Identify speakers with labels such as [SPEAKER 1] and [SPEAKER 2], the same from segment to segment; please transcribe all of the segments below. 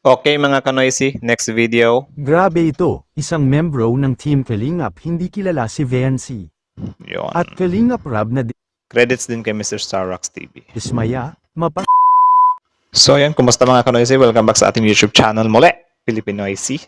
[SPEAKER 1] Okay mga kanoisy, next video.
[SPEAKER 2] Grabe ito, isang membro ng Team Kalingap hindi kilala si Vency.
[SPEAKER 1] Yon.
[SPEAKER 2] At Kalingap Rab na
[SPEAKER 1] Credits din kay Mr. Starrox TV.
[SPEAKER 2] dismaya,
[SPEAKER 1] So yan, kumusta mga kanoisy? Welcome back sa ating YouTube channel muli, Filipinoisy.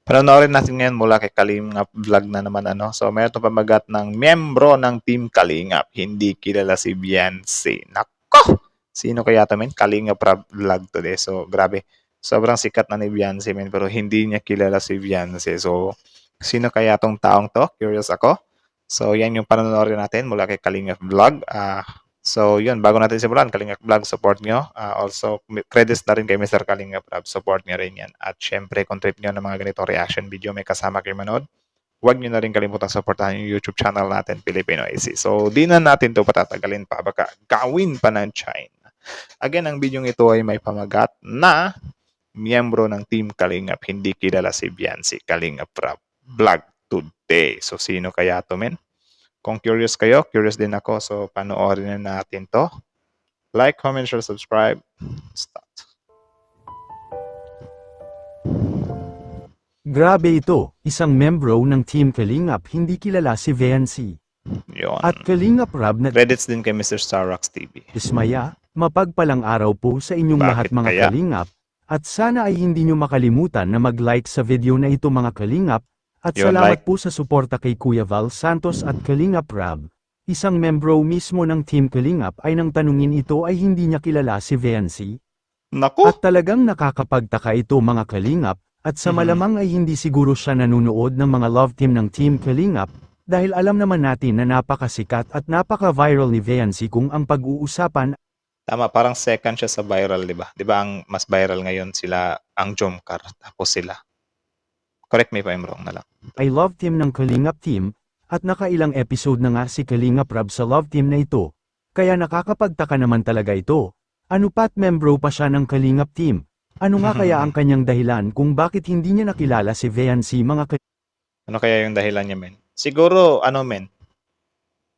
[SPEAKER 1] Panonoorin natin ngayon mula kay Kalingap Vlog na naman ano. So mayroon pamagat ng miyembro ng Team Kalingap, hindi kilala si Beyonce. Nako! Sino kaya ito men? Kalingap Vlog today. So grabe. Sobrang sikat na ni Beyonce men, pero hindi niya kilala si Beyonce. So sino kaya tong taong to? Curious ako. So yan yung panonoorin natin mula kay Kalingap Vlog. So yun, bago natin simulan, Kalingap Vlog, support nyo. Also, credits na rin kay Mr. Kalingap Vlog, support nyo rin yan. At syempre, kung trip nyo ng mga ganitong reaction video, may kasama kayo manood, huwag nyo na rin kalimutan supportahan yung YouTube channel natin, Filipino AC. So, di na natin to patatagalin pa, baka gawin pa ng China. Again, ang video ito ay may pamagat na miyembro ng Team Kalingap, hindi kilala si Beyonce Kalingap Vlog today. So, sino kaya to men? Kung curious kayo, curious din ako. So, panoorin na natin to. Like, comment, share, subscribe. Start.
[SPEAKER 2] Grabe ito, isang membro ng Team Kalingap hindi kilala si Vency.
[SPEAKER 1] Yun.
[SPEAKER 2] At Kalingap Rab na
[SPEAKER 1] Credits din kay Mr. Starrox TV.
[SPEAKER 2] dismaya, mapagpalang araw po sa inyong lahat
[SPEAKER 1] Bakit
[SPEAKER 2] mga
[SPEAKER 1] kaya?
[SPEAKER 2] Kalingap. At sana ay hindi nyo makalimutan na mag-like sa video na ito mga Kalingap. At
[SPEAKER 1] Yun,
[SPEAKER 2] salamat
[SPEAKER 1] like.
[SPEAKER 2] po sa suporta kay Kuya Val Santos at Kalingap Rab. Isang membro mismo ng Team Kalingap ay nang tanungin ito ay hindi niya kilala si Vency.
[SPEAKER 1] Naku!
[SPEAKER 2] At talagang nakakapagtaka ito mga Kalingap, at sa malamang ay hindi siguro siya nanonood ng mga love team ng Team Kalingap, dahil alam naman natin na napakasikat at napaka-viral ni Vency kung ang pag-uusapan.
[SPEAKER 1] Tama, parang second siya sa viral, di ba? Di ba ang mas viral ngayon sila, ang Jomcar, tapos sila. Correct me if I'm wrong na lang.
[SPEAKER 2] Ay love team ng Kalingap Team, at nakailang episode na nga si Kalingap Rab sa love team na ito, kaya nakakapagtaka naman talaga ito. Ano pat membro pa siya ng Kalingap Team? Ano nga kaya ang kanyang dahilan kung bakit hindi niya nakilala si Vency mga
[SPEAKER 1] Ano kaya yung dahilan niya, men? Siguro, ano, men?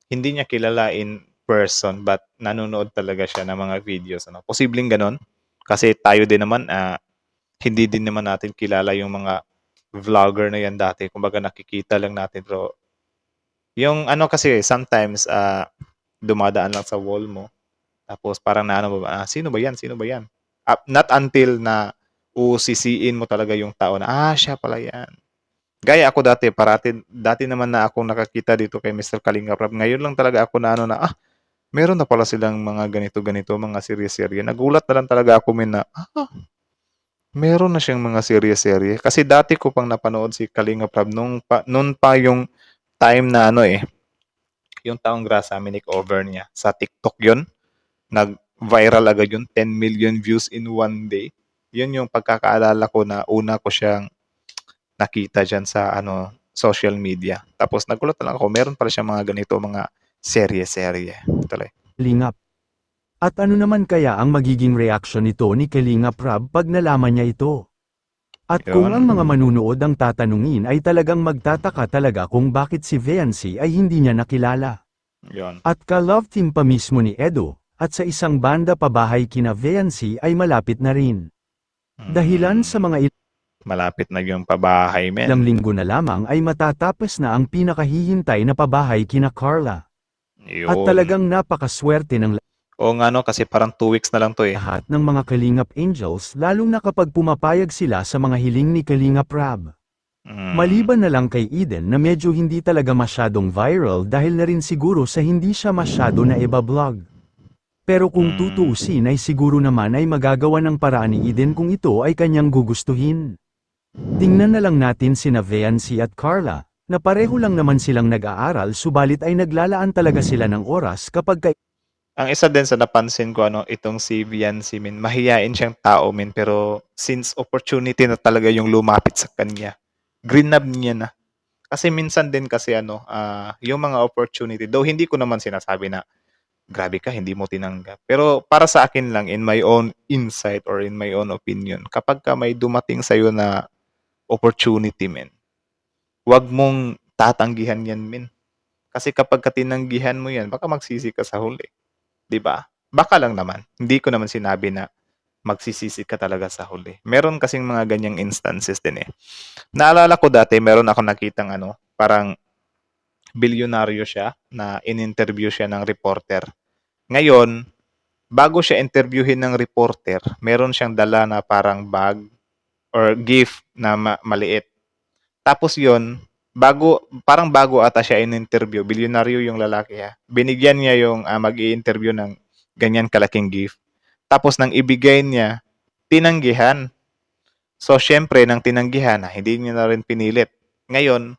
[SPEAKER 1] Hindi niya kilala in person, but nanonood talaga siya ng mga videos. Ano? Posibleng ganon. Kasi tayo din naman, hindi din naman natin kilala yung mga vlogger na yan dati. Kumbaga nakikita lang natin. Pero yung ano kasi, sometimes dumadaan lang sa wall mo. Tapos parang naano mo ba, sino ba yan? Sino ba yan? Not until na usisiin mo talaga yung tao na, siya pala yan. Gaya ako dati naman na akong nakakita dito kay Mr. Kalingap Rab. Ngayon lang talaga ako na ano na, meron na pala silang mga ganito-ganito, mga serye-serye. Nagulat na lang talaga ako na, meron na siyang mga serye-serye. Kasi dati ko pang napanood si Kalingap Rab noon pa yung time na yung Taong Grasa over niya. Sa TikTok yon, nag-viral agad yun, 10 million views in one day. Yun yung pagkakaalala ko na una ko siyang nakita dyan sa social media. Tapos nagulat na lang ako, meron pala siyang mga ganito, mga serye-serye. Tuloy.
[SPEAKER 2] Kalingap? At ano naman kaya ang magiging reaksyon nito ni Kalingap Rab pag nalaman niya ito? At kung ang mga manunood ang tatanungin ay talagang magtataka talaga kung bakit si Vency ay hindi niya nakilala.
[SPEAKER 1] Yun.
[SPEAKER 2] At ka-love team pa mismo ni Edo, at sa isang banda pabahay kina Vency ay malapit na rin. Dahilan sa mga
[SPEAKER 1] malapit na yung pabahay, men.
[SPEAKER 2] ilang linggo na lamang ay matatapos na ang pinakahihintay na pabahay kina Carla.
[SPEAKER 1] Yun.
[SPEAKER 2] At talagang napakaswerte ng
[SPEAKER 1] o nga no, kasi parang 2 weeks na lang to eh.
[SPEAKER 2] lahat ng mga Kalingap Angels lalong na kapag pumapayag sila sa mga hiling ni Kalingap Rab. Maliban na lang kay Eden na medyo hindi talaga masyadong viral dahil na rin siguro sa hindi siya masyado na iba-vlog. Pero kung tutuusin ay siguro naman ay magagawa ng paraan ni Eden kung ito ay kanyang gugustuhin. Tingnan na lang natin sina Vency at Carla, na pareho lang naman silang nag-aaral subalit ay naglalaan talaga sila ng oras kapag
[SPEAKER 1] Ang isa din sa napansin ko, itong si Viancy, min, mahiyain siyang tao, min, pero since opportunity na talaga yung lumapit sa kanya, grinab niya na. Kasi minsan din kasi yung mga opportunity, though hindi ko naman sinasabi na grabe ka, hindi mo tinanggap. Pero para sa akin lang, in my own insight or in my own opinion, kapag ka may dumating sa'yo na opportunity, men, wag mong tatanggihan yan, men. Kasi kapag ka tinanggihan mo yan, baka magsisi ka sa huli. 'Di ba? Baka lang naman. Hindi ko naman sinabi na magsisisi ka talaga sa huli. Meron kasing mga ganyang instances din eh. Naalala ko dati, meron ako nakitang parang bilyonaryo siya na in-interview siya ng reporter. Ngayon, bago siya interviewin ng reporter, meron siyang dala na parang bag or gift na maliit. Tapos yon, parang bago ata siya in-interview, bilyonaryo yung lalaki ha. Binigyan niya yung mag-i-interview ng ganyan kalaking gift. Tapos nang ibigay niya, tinanggihan. So, syempre, nang tinanggihan, hindi niya na rin pinilit. Ngayon,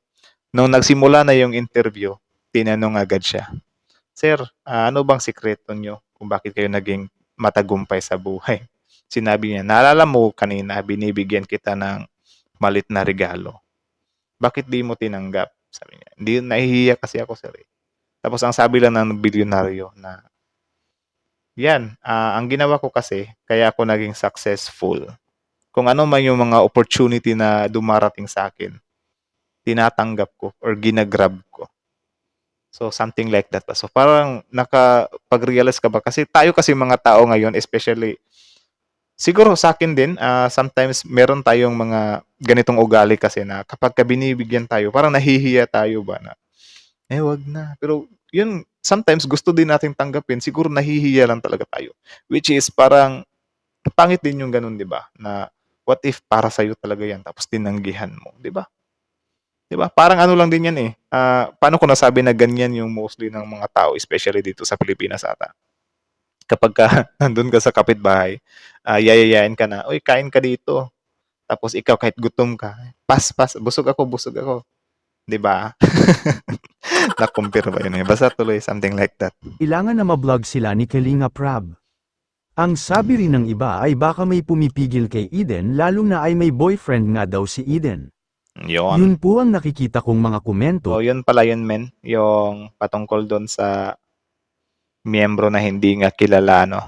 [SPEAKER 1] nung nagsimula na yung interview, tinanong agad siya, Sir, ano bang sikreto nyo kung bakit kayo naging matagumpay sa buhay? Sinabi niya, naalala mo kanina, binibigyan kita ng malit na regalo. Bakit di mo tinanggap? Sabi niya, hindi, nahihiya kasi ako, sir. Tapos ang sabi lang ng bilyonaryo na, yan, ang ginawa ko kasi, kaya ako naging successful. Kung ano man yung mga opportunity na dumarating sa akin, tinatanggap ko or ginagrab ko. So, something like that. So, parang nakapag-realize ka ba? Kasi tayo kasi mga tao ngayon, especially, siguro sa akin din, sometimes meron tayong mga ganitong ugali kasi na kapag binibigyan tayo, parang nahihiya tayo ba na, wag na. Pero, yun, sometimes gusto din natin tanggapin. Siguro nahihiya lang talaga tayo. Which is parang, pangit din yung ganun, di ba? Na, what if para sa'yo talaga yan, tapos tinanggihan mo, di ba? Diba? Parang ano lang din yan eh. Paano ko nasabi na ganyan yung mostly ng mga tao, especially dito sa Pilipinas ata. Kapag ka nandun ka sa kapitbahay, yayayain ka na, uy, kain ka dito. Tapos ikaw kahit gutom ka, pas, busog ako. Diba? Na-compare ba yun eh? Basta tuloy, something like that.
[SPEAKER 2] Kailangan na mablog sila ni Kalinga Prab. Ang sabi rin ng iba ay baka may pumipigil kay Eden lalo na ay may boyfriend nga daw si Eden.
[SPEAKER 1] Yun.
[SPEAKER 2] Yun po ang nakikita kong mga komento.
[SPEAKER 1] So, yun pala yun, men. Yung patungkol doon sa miyembro na hindi nga kilala, no?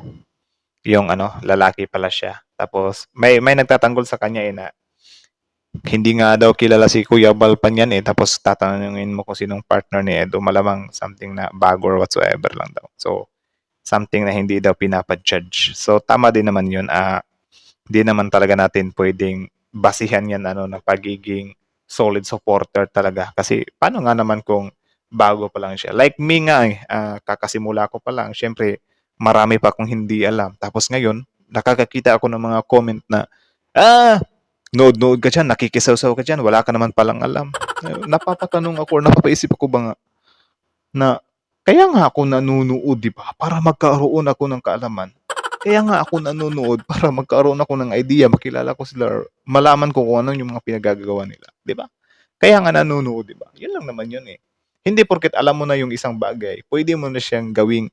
[SPEAKER 1] Yung lalaki pala siya. Tapos, may nagtatanggol sa kanya na hindi nga daw kilala si Kuya Balpan yan eh. Tapos, tatanungin mo kung sinong partner ni Edo. Malamang something na bago or whatsoever lang daw. So, something na hindi daw pinapajudge. So, tama din naman yun. Hindi naman talaga natin pwedeng basihan yan na pagiging solid supporter talaga. Kasi paano nga naman kung bago pa lang siya? Like me nga kakasimula ko pa lang. Syempre, marami pa akong hindi alam. Tapos ngayon, nakakakita ako ng mga comment na, nood ka dyan, nakikisaw-saw ka dyan, wala ka naman palang alam. Napapatanong ako or napapaisip ako ba nga na kaya nga ako nanunood, di ba? Para magkaroon ako ng kaalaman. Kaya nga ako nanonood para magkaroon ako ng idea, makilala ko sila, malaman ko kung ano yung mga pinagagawa nila, 'di ba? Kaya nga nanonood, 'di ba? 'Yun lang naman 'yun eh. Hindi porket alam mo na yung isang bagay, pwede mo na siyang gawing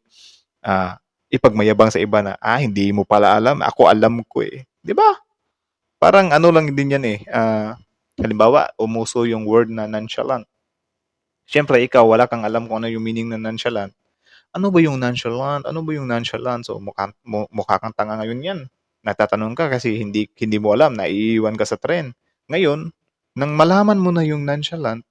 [SPEAKER 1] ipagmayabang sa iba na hindi mo pala alam, ako alam ko eh. 'Di ba? Parang ano lang din 'yan eh. Halimbawa, umuso yung word na nonchalant. Siyempre, ikaw wala kang alam kung ano yung meaning ng nonchalant. Ano ba yung nonchalant? Ano ba yung nonchalant? So, mukha kang tanga ngayon yan. Natatanong ka kasi hindi mo alam, naiiwan ka sa tren. Ngayon, nang malaman mo na yung nonchalant,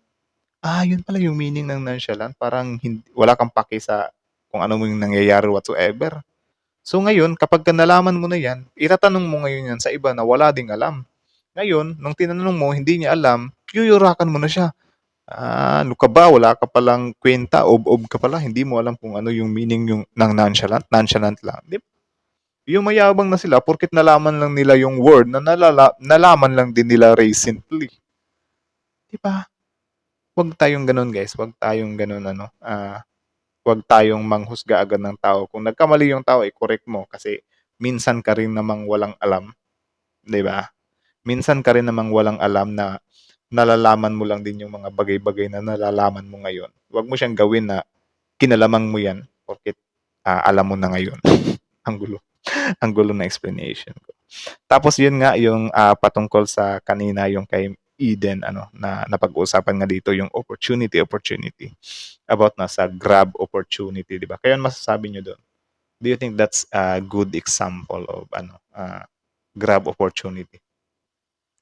[SPEAKER 1] yun pala yung meaning ng nonchalant. Parang wala kang paki sa kung ano mo yung nangyayari whatsoever. So ngayon, kapag nalaman mo na yan, itatanong mo ngayon yan sa iba na wala ding alam. Ngayon, nung tinanong mo, hindi niya alam, kiyurakan mo na siya. Ano ka ba? Wala ka palang kwenta, ob ka pala, hindi mo alam kung ano yung meaning ng nonchalant lang. Di ba? Yung mayabang na sila, porkit nalaman lang nila yung word na nalaman lang din nila recently. Di ba? Huwag tayong ganun, guys. Huwag tayong ganun, huwag tayong manghusga agad ng tao. Kung nagkamali yung tao, i-correct mo kasi minsan ka rin namang walang alam. Di ba? Minsan ka rin namang walang alam na nalalaman mo lang din yung mga bagay-bagay na nalalaman mo ngayon. Huwag mo siyang gawin na kinalamang mo yan porket alam mo na ngayon. Ang gulo. Ang gulo na explanation ko. Tapos yun nga yung patungkol sa kanina yung kay Eden na napag-uusapan nga dito yung opportunity about na sa grab opportunity, di ba? Kaya masasabi nyo doon. Do you think that's a good example of grab opportunity?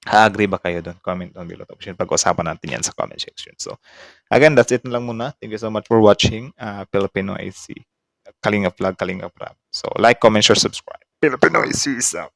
[SPEAKER 1] Agree ba kayo doon? Comment down below. Tapos yun, pag-usapan natin yan sa comment section. So, again, that's it na lang muna. Thank you so much for watching Filipino IC. Kalinga Vlog, Kalinga Prab. So, like, comment, share, subscribe. Filipino IC is up.